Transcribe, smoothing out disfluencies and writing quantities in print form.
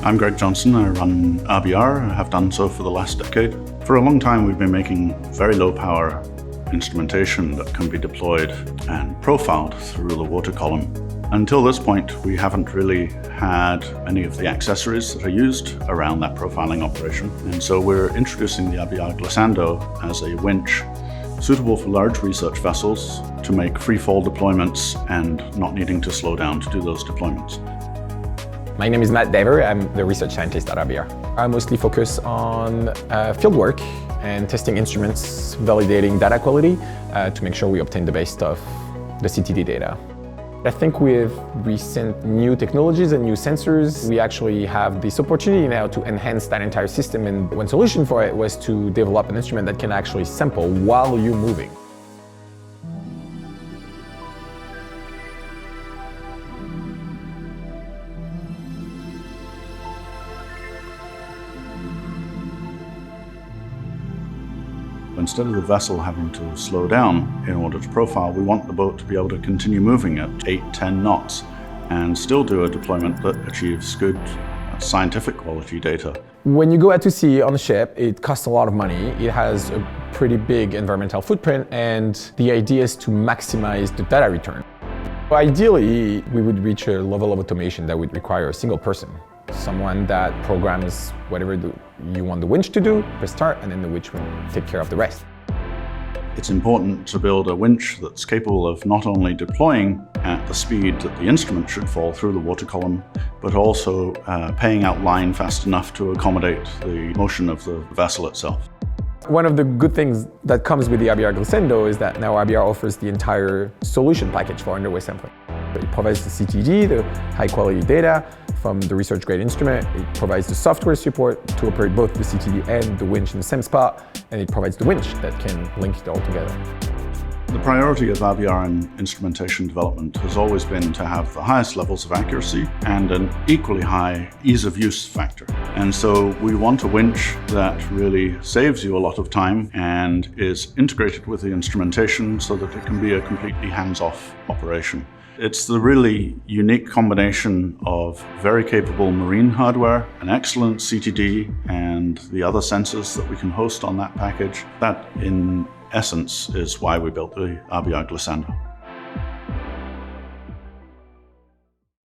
I'm Greg Johnson. I run RBR. I have done so for the last decade. For a long time, we've been making very low power instrumentation that can be deployed and profiled through the water column. Until this point, we haven't really had any of the accessories that are used around that profiling operation. And so we're introducing the RBR-glissando as a winch suitable for large research vessels to make free-fall deployments and not needing to slow down to do those deployments. My name is Matt Dever. I'm the research scientist at RBR. I mostly focus on field work and testing instruments, validating data quality to make sure we obtain the best of the CTD data. I think with recent new technologies and new sensors, we actually have this opportunity now to enhance that entire system, and one solution for it was to develop an instrument that can actually sample while you're moving. Instead of the vessel having to slow down in order to profile, we want the boat to be able to continue moving at 8-10 knots and still do a deployment that achieves good scientific quality data. When you go out to sea on a ship, it costs a lot of money. It has a pretty big environmental footprint, and the idea is to maximize the data return. Ideally, we would reach a level of automation that would require a single person. Someone that programs whatever you want the winch to do, press start, and then the winch will take care of the rest. It's important to build a winch that's capable of not only deploying at the speed that the instrument should fall through the water column, but also paying out line fast enough to accommodate the motion of the vessel itself. One of the good things that comes with the RBR-glissando is that now RBR offers the entire solution package for underway sampling. It provides the CTD, the high-quality data from the research-grade instrument. It provides the software support to operate both the CTD and the winch in the same spot, and it provides the winch that can link it all together. The priority of RBR in instrumentation development has always been to have the highest levels of accuracy and an equally high ease of use factor. And so we want a winch that really saves you a lot of time and is integrated with the instrumentation so that it can be a completely hands-off operation. It's the really unique combination of very capable marine hardware, an excellent CTD, and the other sensors that we can host on that package. That, in essence, is why we built the RBR-glissando.